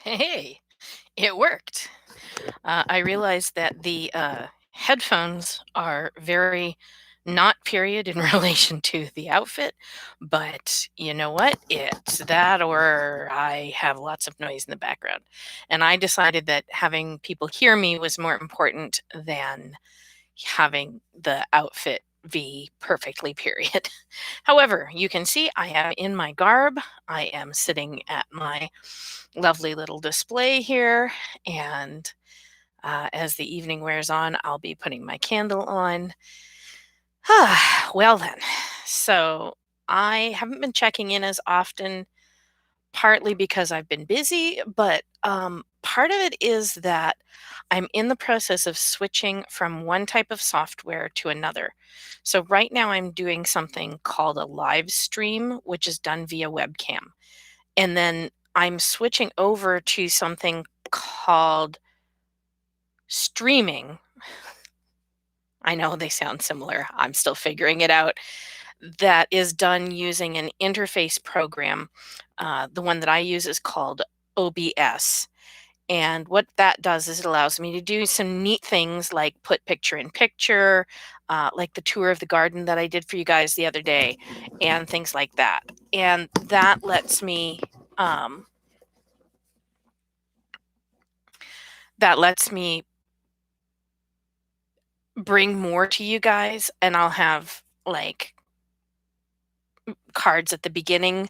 Hey, it worked. I realized that the headphones are very not period in relation to the outfit, but you know what? It's that or I have lots of noise in the background. And I decided that having people hear me was more important than having the outfit be perfectly period. However, you can see I am in my garb. I am sitting at my lovely little display here. And as the evening wears on, I'll be putting my candle on. Well, then. So I haven't been checking in as often, partly because I've been busy, but part of it is that I'm in the process of switching from one type of software to another. So right now I'm doing something called a live stream, which is done via webcam. And then I'm switching over to something called streaming. I know they sound similar. I'm still figuring it out. That is done using an interface program. The one that I use is called OBS. And what that does is it allows me to do some neat things like put picture in picture, like the tour of the garden that I did for you guys the other day, and things like that. And um, that lets me bring more to you guys, and I'll have like cards at the beginning,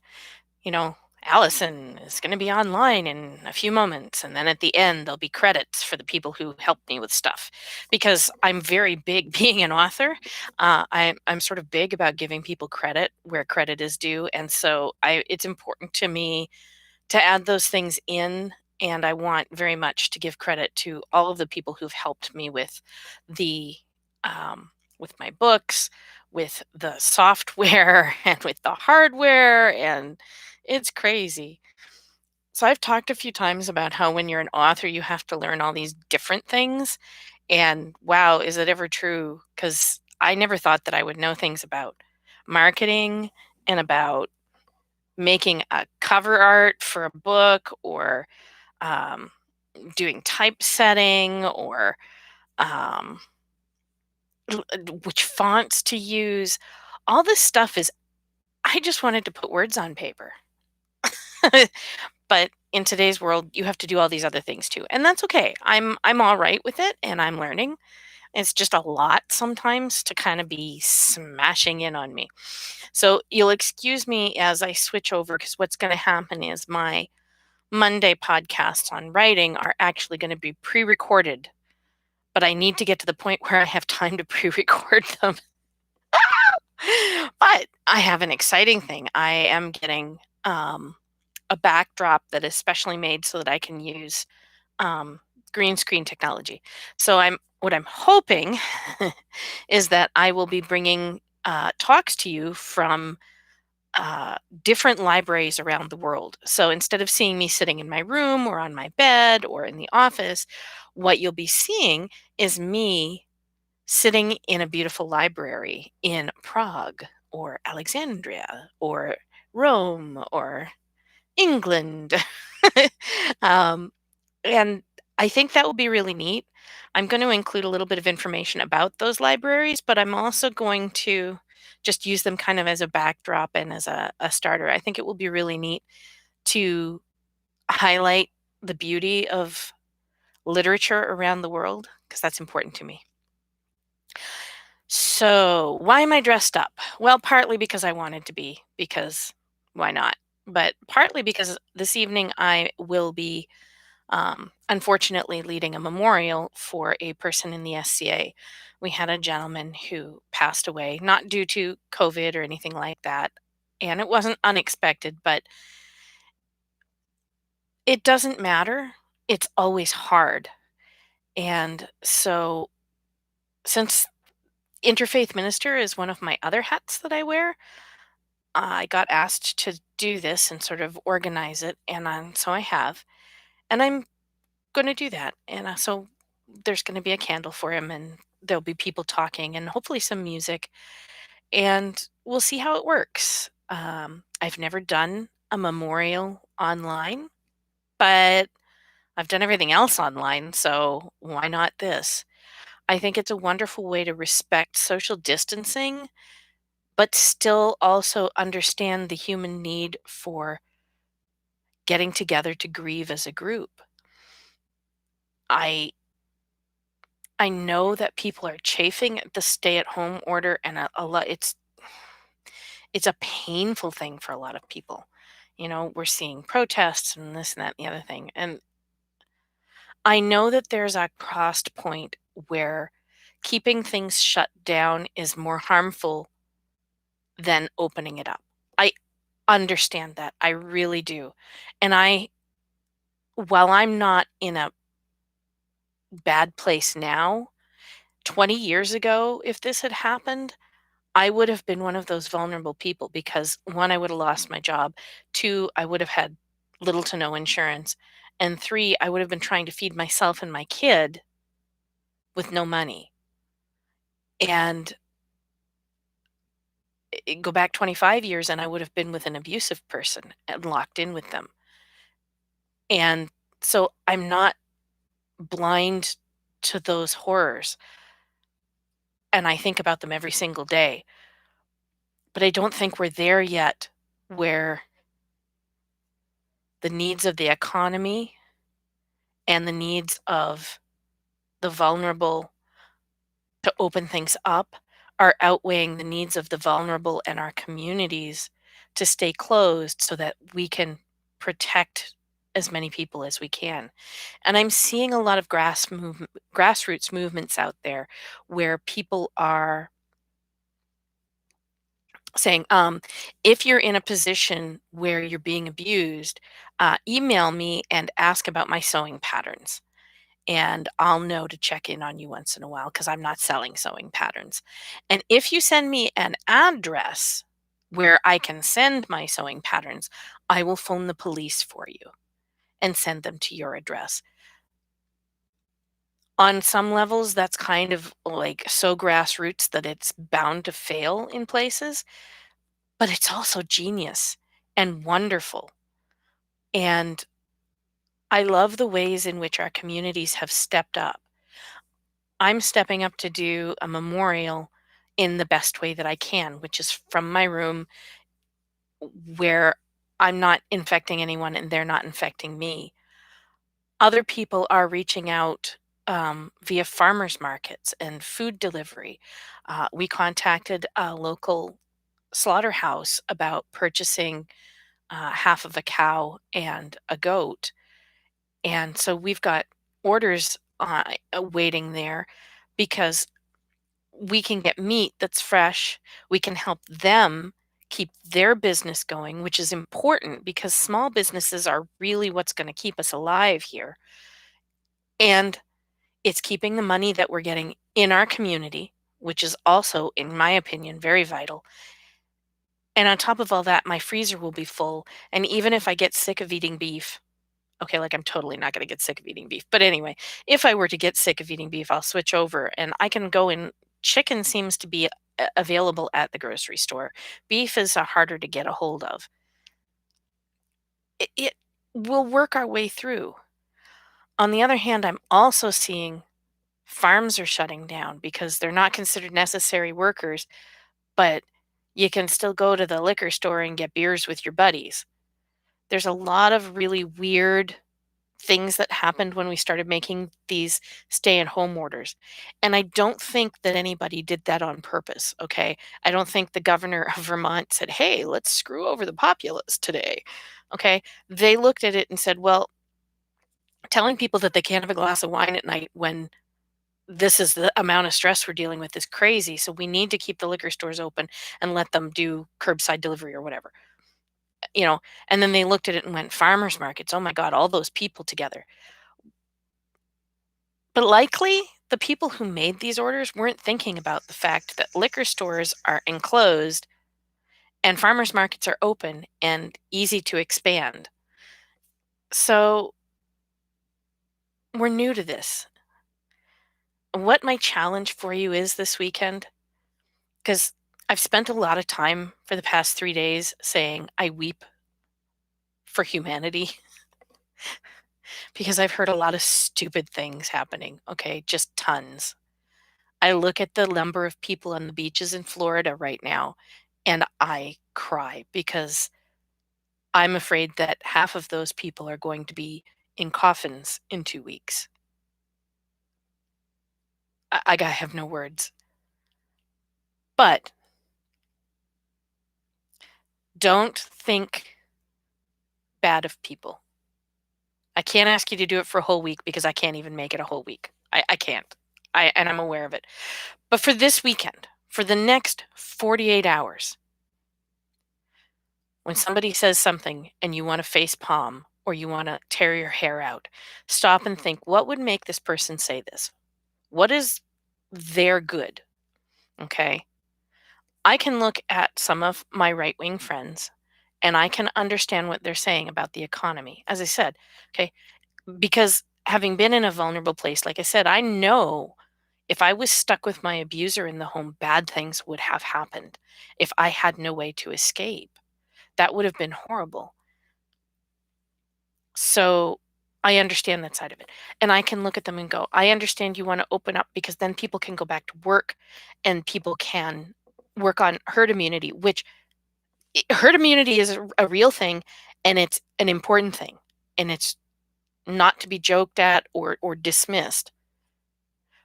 you know, Allison is going to be online in a few moments. And then at the end, there'll be credits for the people who helped me with stuff. Because I'm very big, being an author, I'm sort of big about giving people credit where credit is due. And so it's important to me to add those things in. And I want very much to give credit to all of the people who've helped me the with my books, with the software, and with the hardware, and it's crazy. So I've talked a few times about how when you're an author, you have to learn all these different things. And wow, is it ever true? Because I never thought that I would know things about marketing and about making a cover art for a book or um, doing typesetting or um, which fonts to use. All this stuff is, I just wanted to put words on paper. But in today's world, you have to do all these other things too. And that's okay. I'm all right with it and I'm learning. It's just a lot sometimes to kind of be smashing in on me. So you'll excuse me as I switch over because what's going to happen is my Monday podcasts on writing are actually going to be pre-recorded, but I need to get to the point where I have time to pre-record them. But I have an exciting thing. I am getting a backdrop that is specially made so that I can use um, green screen technology. So what I'm hoping is that I will be bringing talks to you from different libraries around the world. So instead of seeing me sitting in my room or on my bed or in the office, what you'll be seeing is me sitting in a beautiful library in Prague or Alexandria or Rome or England. um, and I think that will be really neat. I'm going to include a little bit of information about those libraries, but I'm also going to just use them kind of as a backdrop and as a starter. I think it will be really neat to highlight the beauty of literature around the world because that's important to me. So, why am I dressed up? Well, partly because I wanted to be, because why not? But partly because this evening I will be unfortunately leading a memorial for a person in the SCA. We had a gentleman who passed away, not due to COVID or anything like that. And it wasn't unexpected, but it doesn't matter. It's always hard. And so, since interfaith minister is one of my other hats that I wear, I got asked to do this and sort of organize it. And so I have. And I'm going to do that. And so there's going to be a candle for him, and there'll be people talking, and hopefully some music. And we'll see how it works. I've never done a memorial online, but I've done everything else online, so why not this? I think it's a wonderful way to respect social distancing, but still also understand the human need for getting together to grieve as a group. I I know that people are chafing at the stay-at-home order, and a lot it's a painful thing for a lot of people. We're seeing protests and this and that and the other thing. And I know that there's a crossed point where keeping things shut down is more harmful than opening it up. I understand that. I really do. And while I'm not in a bad place now, 20 years ago, if this had happened, I would have been one of those vulnerable people because one, I would have lost my job. Two, I would have had little to no insurance. And three, I would have been trying to feed myself and my kid with no money. And go back 25 years and I would have been with an abusive person and locked in with them. And so I'm not blind to those horrors. And I think about them every single day. But I don't think we're there yet where the needs of the economy and the needs of the vulnerable to open things up are outweighing the needs of the vulnerable and our communities to stay closed so that we can protect as many people as we can. And I'm seeing a lot of grassroots movements out there where people are saying, if you're in a position where you're being abused, email me and ask about my sewing patterns. And I'll know to check in on you once in a while because I'm not selling sewing patterns. And if you send me an address where I can send my sewing patterns, I will phone the police for you and send them to your address. On some levels, that's kind of like so grassroots that it's bound to fail in places, but it's also genius and wonderful. And I love the ways in which our communities have stepped up. I'm stepping up to do a memorial in the best way that I can, which is from my room where I'm not infecting anyone and they're not infecting me. Other people are reaching out via farmers markets and food delivery. We contacted a local slaughterhouse about purchasing half of a cow and a goat. And so we've got orders waiting there because we can get meat that's fresh. We can help them keep their business going, which is important because small businesses are really what's going to keep us alive here. And it's keeping the money that we're getting in our community, which is also, in my opinion, very vital. And on top of all that, my freezer will be full. And even if I get sick of eating beef, okay, like I'm totally not going to get sick of eating beef. But anyway, if I were to get sick of eating beef, I'll switch over and I can go in. Chicken seems to be available at the grocery store. Beef is harder to get a hold of. It will work our way through. On the other hand, I'm also seeing farms are shutting down because they're not considered necessary workers, but you can still go to the liquor store and get beers with your buddies. There's a lot of really weird things that happened when we started making these stay-at-home orders. And I don't think that anybody did that on purpose, okay? I don't think the governor of Vermont said, "Hey, let's screw over the populace today." Okay? They looked at it and said, "Well, telling people that they can't have a glass of wine at night when this is the amount of stress we're dealing with is crazy. So we need to keep the liquor stores open and let them do curbside delivery or whatever." You know, and then they looked at it and went, "Farmers markets, oh my God, all those people together." But likely, the people who made these orders weren't thinking about the fact that liquor stores are enclosed and farmers markets are open and easy to expand. So we're new to this. What my challenge for you is this weekend, because I've spent a lot of time for the past 3 days saying I weep for humanity because I've heard a lot of stupid things happening, okay? Just tons. I look at the number of people on the beaches in Florida right now, and I cry because I'm afraid that half of those people are going to be in coffins in 2 weeks. I have no words. But don't think bad of people. I can't ask you to do it for a whole week because I can't even make it a whole week. I can't. And I'm aware of it. But for this weekend, for the next 48 hours, when somebody says something and you want to face palm or you want to tear your hair out, stop and think, what would make this person say this? What is their good? Okay. I can look at some of my right wing friends and I can understand what they're saying about the economy. As I said, okay, because having been in a vulnerable place, like I said, I know if I was stuck with my abuser in the home, bad things would have happened. If I had no way to escape, that would have been horrible. So I understand that side of it. And I can look at them and go, I understand you want to open up because then people can go back to work and people can work on herd immunity, which herd immunity is a real thing and it's an important thing. And it's not to be joked at or dismissed.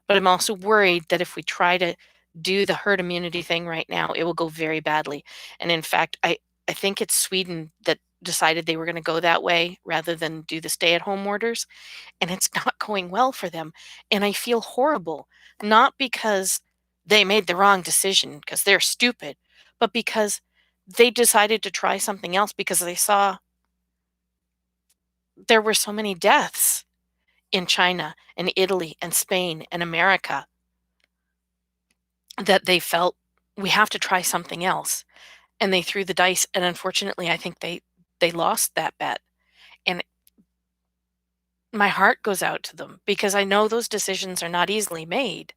But I'm also worried that if we try to do the herd immunity thing right now, it will go very badly. And in fact, I think it's Sweden that decided they were going to go that way rather than do the stay at home orders. And it's not going well for them. And I feel horrible, not because they made the wrong decision, because they're stupid, but because they decided to try something else because they saw there were so many deaths in China and Italy and Spain and America that they felt we have to try something else. And they threw the dice. And unfortunately, I think they lost that bet. And my heart goes out to them because I know those decisions are not easily made.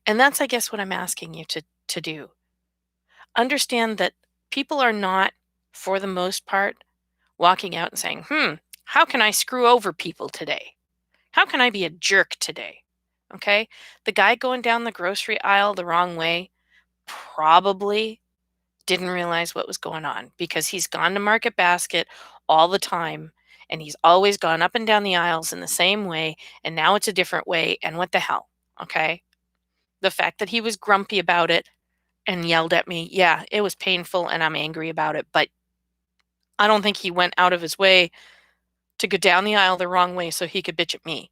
And that's, I guess, what I'm asking you to do. Understand that people are not, for the most part, walking out and saying, how can I screw over people today? How can I be a jerk today? Okay. The guy going down the grocery aisle the wrong way probably didn't realize what was going on because he's gone to Market Basket all the time and he's always gone up and down the aisles in the same way and now it's a different way and what the hell, okay? The fact that he was grumpy about it and yelled at me, yeah, it was painful and I'm angry about it, but I don't think he went out of his way to go down the aisle the wrong way so he could bitch at me,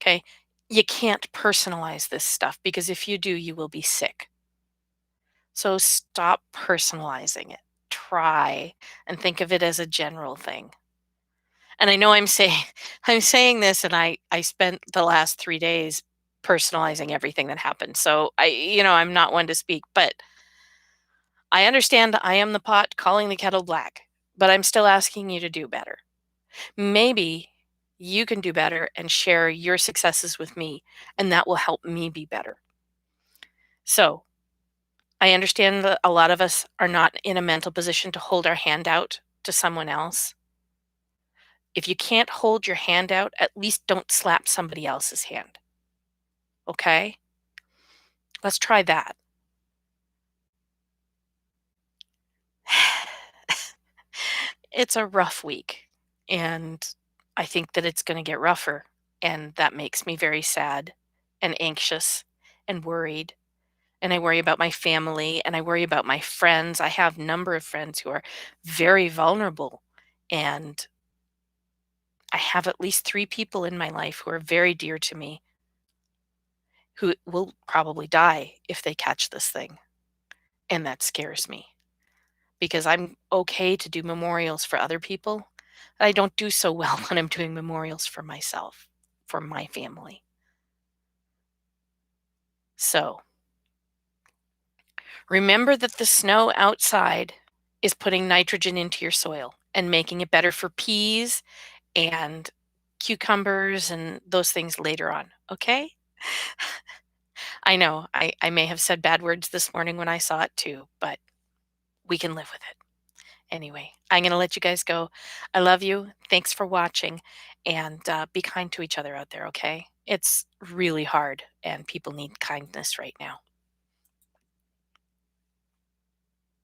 okay? You can't personalize this stuff because if you do, you will be sick. So stop personalizing it. Try and think of it as a general thing. And I know I'm saying I'm saying this and I spent the last 3 days personalizing everything that happened. So I'm not one to speak, but I understand I am the pot calling the kettle black, but I'm still asking you to do better. Maybe you can do better and share your successes with me, and that will help me be better. So, I understand that a lot of us are not in a mental position to hold our hand out to someone else. If you can't hold your hand out, at least don't slap somebody else's hand. Okay? Let's try that. It's a rough week, and I think that it's going to get rougher, and that makes me very sad and anxious and worried. And I worry about my family and I worry about my friends. I have a number of friends who are very vulnerable and I have at least 3 people in my life who are very dear to me who will probably die if they catch this thing, and that scares me because I'm okay to do memorials for other people. I don't do so well when I'm doing memorials for myself, for my family. So, remember that the snow outside is putting nitrogen into your soil and making it better for peas and cucumbers and those things later on, okay? I know I may have said bad words this morning when I saw it too, but we can live with it. Anyway, I'm gonna let you guys go. I love you. Thanks for watching, and, be kind to each other out there, okay? It's really hard, and people need kindness right now.